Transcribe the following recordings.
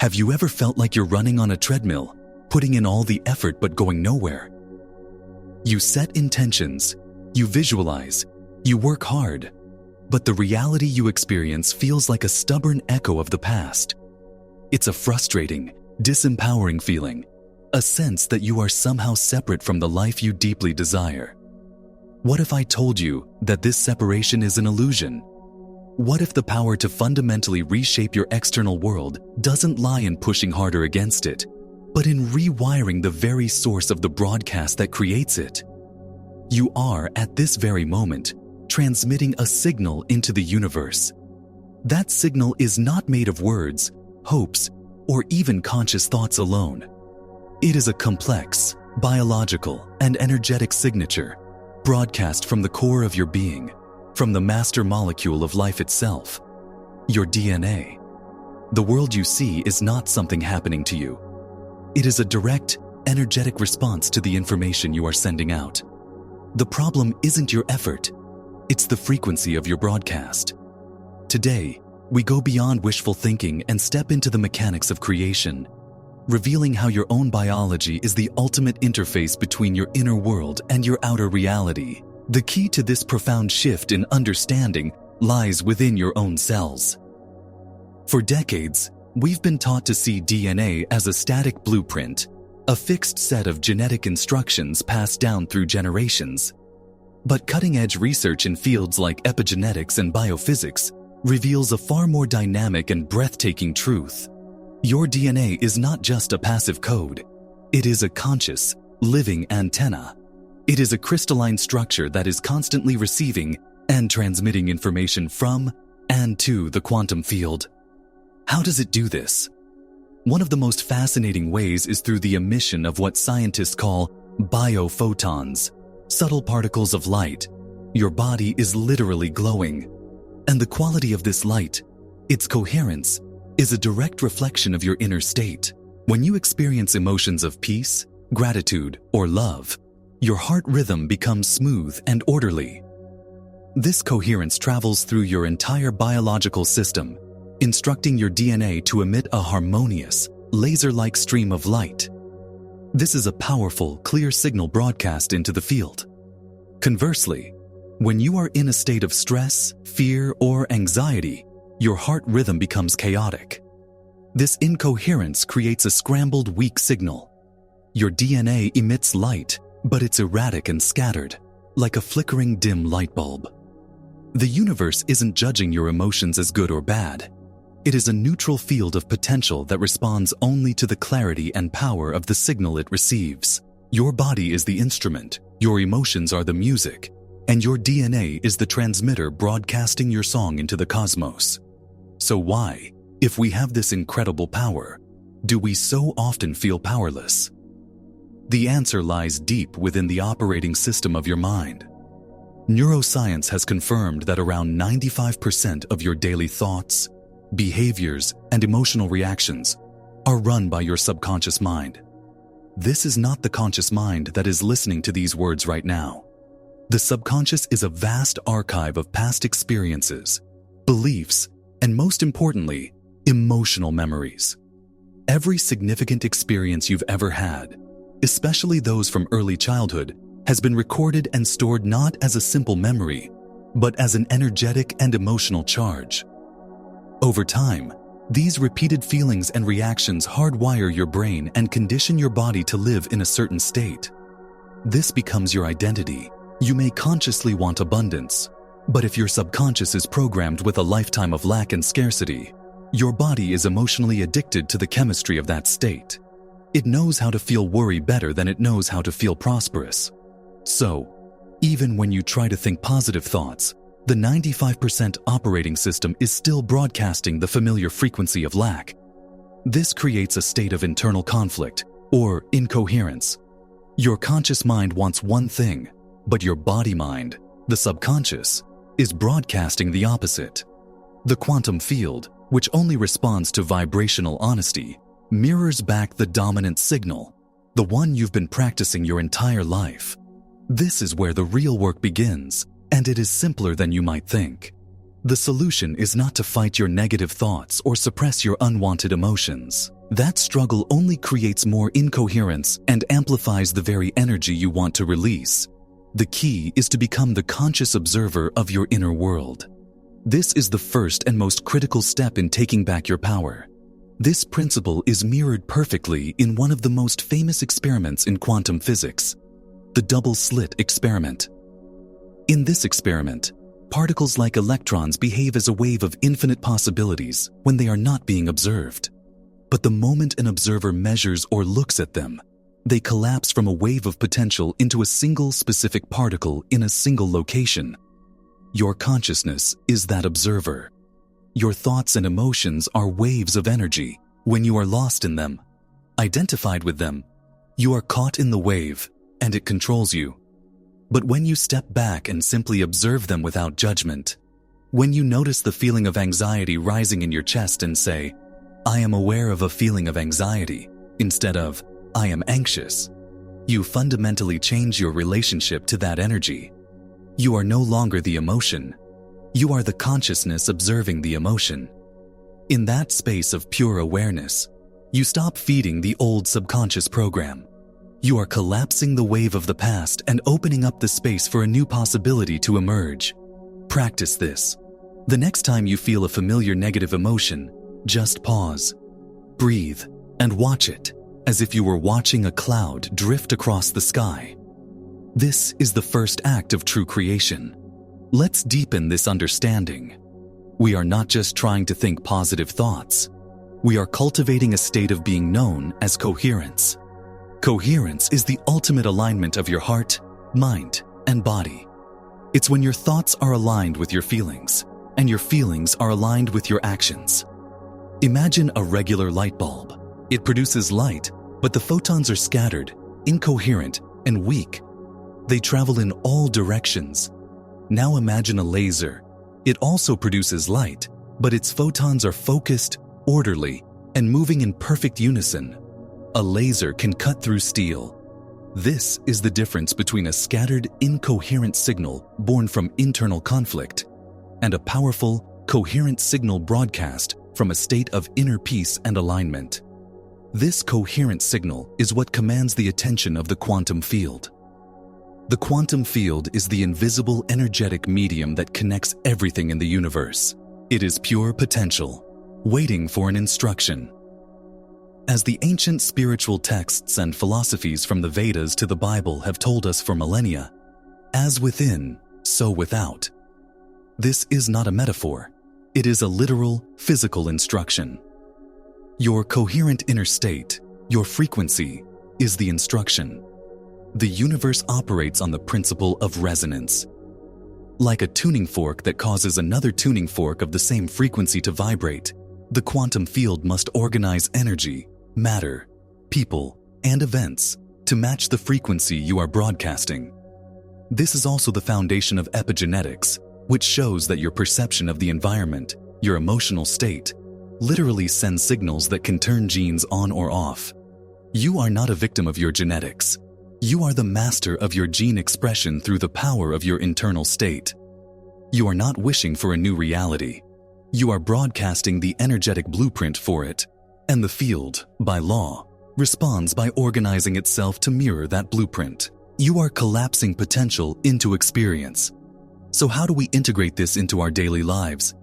Have you ever felt like you're running on a treadmill, putting in all the effort but going nowhere? You set intentions, you visualize, you work hard, but the reality you experience feels like a stubborn echo of the past. It's a frustrating, disempowering feeling, a sense that you are somehow separate from the life you deeply desire. What if I told you that this separation is an illusion? What if the power to fundamentally reshape your external world doesn't lie in pushing harder against it, but in rewiring the very source of the broadcast that creates it? You are, at this very moment, transmitting a signal into the universe. That signal is not made of words, hopes, or even conscious thoughts alone. It is a complex, biological, and energetic signature, broadcast from the core of your being, from the master molecule of life itself, your DNA. The world you see is not something happening to you. It is a direct, energetic response to the information you are sending out. The problem isn't your effort, it's the frequency of your broadcast. Today, we go beyond wishful thinking and step into the mechanics of creation, revealing how your own biology is the ultimate interface between your inner world and your outer reality. The key to this profound shift in understanding lies within your own cells. For decades, we've been taught to see DNA as a static blueprint, a fixed set of genetic instructions passed down through generations. But cutting-edge research in fields like epigenetics and biophysics reveals a far more dynamic and breathtaking truth. Your DNA is not just a passive code. It is a conscious, living antenna. It is a crystalline structure that is constantly receiving and transmitting information from and to the quantum field. How does it do this? One of the most fascinating ways is through the emission of what scientists call biophotons, subtle particles of light. Your body is literally glowing. And the quality of this light, its coherence, is a direct reflection of your inner state. When you experience emotions of peace, gratitude, or love, your heart rhythm becomes smooth and orderly. This coherence travels through your entire biological system, instructing your DNA to emit a harmonious, laser-like stream of light. This is a powerful, clear signal broadcast into the field. Conversely, when you are in a state of stress, fear, or anxiety, your heart rhythm becomes chaotic. This incoherence creates a scrambled, weak signal. Your DNA emits light, but it's erratic and scattered, like a flickering dim light bulb. The universe isn't judging your emotions as good or bad. It is a neutral field of potential that responds only to the clarity and power of the signal it receives. Your body is the instrument, your emotions are the music, and your DNA is the transmitter broadcasting your song into the cosmos. So why, if we have this incredible power, do we so often feel powerless? The answer lies deep within the operating system of your mind. Neuroscience has confirmed that around 95% of your daily thoughts, behaviors, and emotional reactions are run by your subconscious mind. This is not the conscious mind that is listening to these words right now. The subconscious is a vast archive of past experiences, beliefs, and most importantly, emotional memories. Every significant experience you've ever had, especially those from early childhood, has been recorded and stored not as a simple memory, but as an energetic and emotional charge. Over time, these repeated feelings and reactions hardwire your brain and condition your body to live in a certain state. This becomes your identity. You may consciously want abundance, but if your subconscious is programmed with a lifetime of lack and scarcity, your body is emotionally addicted to the chemistry of that state. It knows how to feel worry better than it knows how to feel prosperous. So, even when you try to think positive thoughts, the 95% operating system is still broadcasting the familiar frequency of lack. This creates a state of internal conflict, or incoherence. Your conscious mind wants one thing, but your body mind, the subconscious, is broadcasting the opposite. The quantum field, which only responds to vibrational honesty, mirrors back the dominant signal, the one you've been practicing your entire life. This is where the real work begins, and it is simpler than you might think. The solution is not to fight your negative thoughts or suppress your unwanted emotions. That struggle only creates more incoherence and amplifies the very energy you want to release. The key is to become the conscious observer of your inner world. This is the first and most critical step in taking back your power. This principle is mirrored perfectly in one of the most famous experiments in quantum physics, the double-slit experiment. In this experiment, particles like electrons behave as a wave of infinite possibilities when they are not being observed. But the moment an observer measures or looks at them, they collapse from a wave of potential into a single specific particle in a single location. Your consciousness is that observer. Your thoughts and emotions are waves of energy. When you are lost in them, identified with them, you are caught in the wave and it controls you. But when you step back and simply observe them without judgment, when you notice the feeling of anxiety rising in your chest and say, "I am aware of a feeling of anxiety," instead of, "I am anxious," you fundamentally change your relationship to that energy. You are no longer the emotion. You are the consciousness observing the emotion. In that space of pure awareness, you stop feeding the old subconscious program. You are collapsing the wave of the past and opening up the space for a new possibility to emerge. Practice this. The next time you feel a familiar negative emotion, just pause, breathe, and watch it as if you were watching a cloud drift across the sky. This is the first act of true creation. Let's deepen this understanding. We are not just trying to think positive thoughts. We are cultivating a state of being known as coherence. Coherence is the ultimate alignment of your heart, mind, and body. It's when your thoughts are aligned with your feelings, and your feelings are aligned with your actions. Imagine a regular light bulb. It produces light, but the photons are scattered, incoherent, and weak. They travel in all directions. Now imagine a laser. It also produces light, but its photons are focused, orderly, and moving in perfect unison. A laser can cut through steel. This is the difference between a scattered, incoherent signal born from internal conflict and a powerful, coherent signal broadcast from a state of inner peace and alignment. This coherent signal is what commands the attention of the quantum field. The quantum field is the invisible energetic medium that connects everything in the universe. It is pure potential, waiting for an instruction. As the ancient spiritual texts and philosophies from the Vedas to the Bible have told us for millennia, as within, so without. This is not a metaphor. It is a literal, physical instruction. Your coherent inner state, your frequency, is the instruction. The universe operates on the principle of resonance. Like a tuning fork that causes another tuning fork of the same frequency to vibrate, the quantum field must organize energy, matter, people, and events to match the frequency you are broadcasting. This is also the foundation of epigenetics, which shows that your perception of the environment, your emotional state, literally sends signals that can turn genes on or off. You are not a victim of your genetics. You are the master of your gene expression through the power of your internal state. You are not wishing for a new reality. You are broadcasting the energetic blueprint for it, and the field, by law, responds by organizing itself to mirror that blueprint. You are collapsing potential into experience. So how do we integrate this into our daily lives?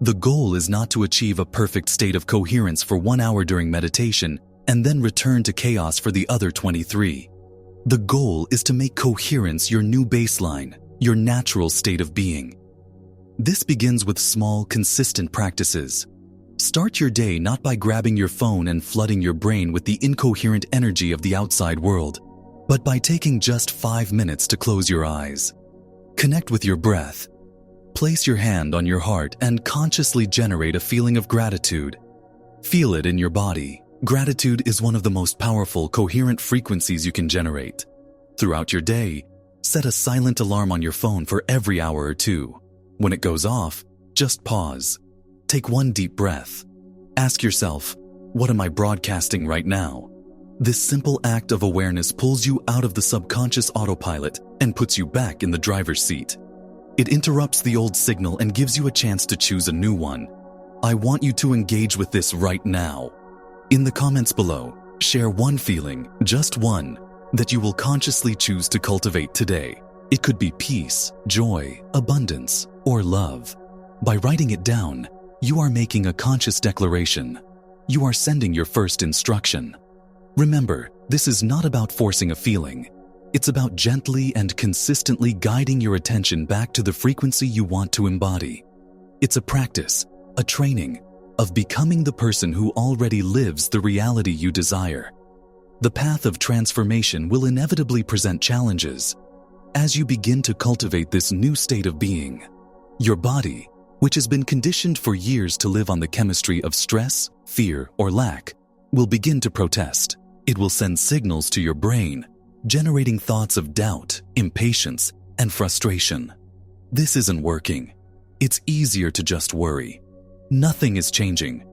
The goal is not to achieve a perfect state of coherence for 1 hour during meditation and then return to chaos for the other 23. The goal is to make coherence your new baseline, your natural state of being. This begins with small, consistent practices. Start your day not by grabbing your phone and flooding your brain with the incoherent energy of the outside world, but by taking just 5 minutes to close your eyes. Connect with your breath. Place your hand on your heart and consciously generate a feeling of gratitude. Feel it in your body. Gratitude is one of the most powerful, coherent frequencies you can generate. Throughout your day, set a silent alarm on your phone for every hour or two. When it goes off, just pause. Take one deep breath. Ask yourself, what am I broadcasting right now? This simple act of awareness pulls you out of the subconscious autopilot and puts you back in the driver's seat. It interrupts the old signal and gives you a chance to choose a new one. I want you to engage with this right now. In the comments below, share one feeling, just one, that you will consciously choose to cultivate today. It could be peace, joy, abundance, or love. By writing it down, you are making a conscious declaration. You are sending your first instruction. Remember, this is not about forcing a feeling. It's about gently and consistently guiding your attention back to the frequency you want to embody. It's a practice, a training, of becoming the person who already lives the reality you desire. The path of transformation will inevitably present challenges. As you begin to cultivate this new state of being, your body, which has been conditioned for years to live on the chemistry of stress, fear, or lack, will begin to protest. It will send signals to your brain, generating thoughts of doubt, impatience, and frustration. This isn't working. It's easier to just worry. Nothing is changing.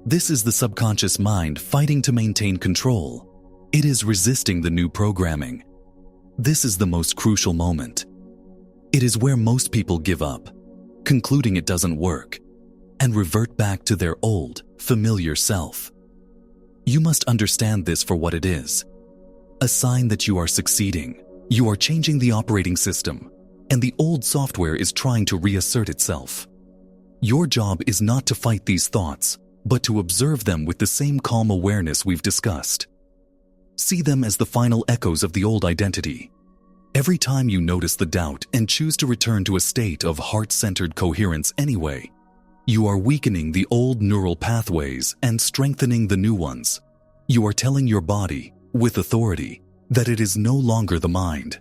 This is the subconscious mind fighting to maintain control. It is resisting the new programming. This is the most crucial moment. It is where most people give up, concluding it doesn't work, and revert back to their old, familiar self. You must understand this for what it is. A sign that you are succeeding. You are changing the operating system, and the old software is trying to reassert itself. Your job is not to fight these thoughts, but to observe them with the same calm awareness we've discussed. See them as the final echoes of the old identity. Every time you notice the doubt and choose to return to a state of heart-centered coherence anyway, you are weakening the old neural pathways and strengthening the new ones. You are telling your body, with authority, that it is no longer the mind.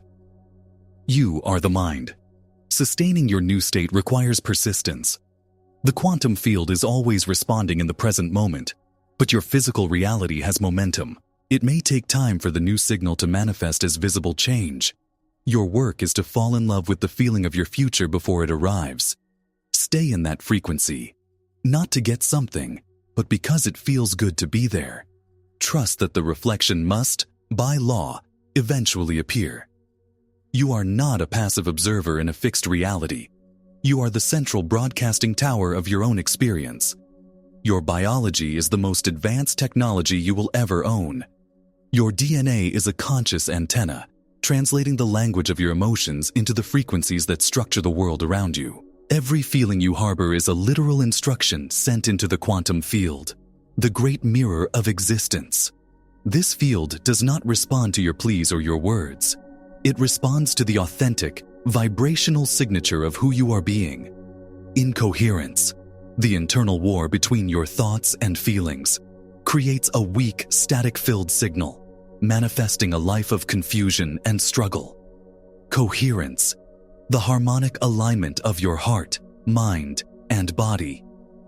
You are the mind. Sustaining your new state requires persistence. The quantum field is always responding in the present moment, but your physical reality has momentum. It may take time for the new signal to manifest as visible change. Your work is to fall in love with the feeling of your future before it arrives. Stay in that frequency, not to get something, but because it feels good to be there. Trust that the reflection must, by law, eventually appear. You are not a passive observer in a fixed reality. You are the central broadcasting tower of your own experience. Your biology is the most advanced technology you will ever own. Your DNA is a conscious antenna, translating the language of your emotions into the frequencies that structure the world around you. Every feeling you harbor is a literal instruction sent into the quantum field, the great mirror of existence. This field does not respond to your pleas or your words. It responds to the authentic, vibrational signature of who you are being. Incoherence, the internal war between your thoughts and feelings, creates a weak, static-filled signal, manifesting a life of confusion and struggle. Coherence, the harmonic alignment of your heart, mind, and body,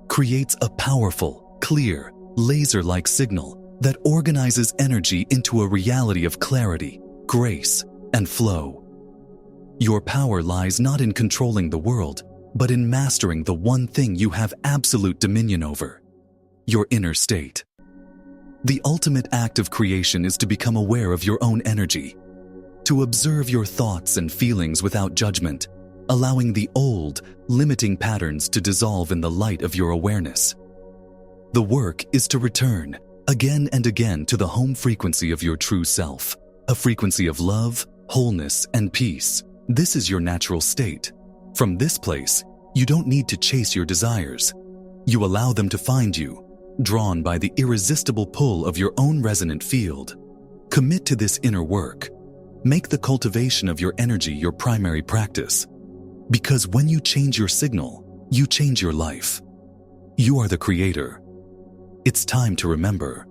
creates a powerful, clear, laser-like signal that organizes energy into a reality of clarity, grace, and flow. Your power lies not in controlling the world, but in mastering the one thing you have absolute dominion over: your inner state. The ultimate act of creation is to become aware of your own energy, to observe your thoughts and feelings without judgment, allowing the old, limiting patterns to dissolve in the light of your awareness. The work is to return, again and again, to the home frequency of your true self, a frequency of love, wholeness, and peace. This is your natural state. From this place, you don't need to chase your desires. You allow them to find you, drawn by the irresistible pull of your own resonant field. Commit to this inner work. Make the cultivation of your energy your primary practice. Because when you change your signal, you change your life. You are the creator. It's time to remember.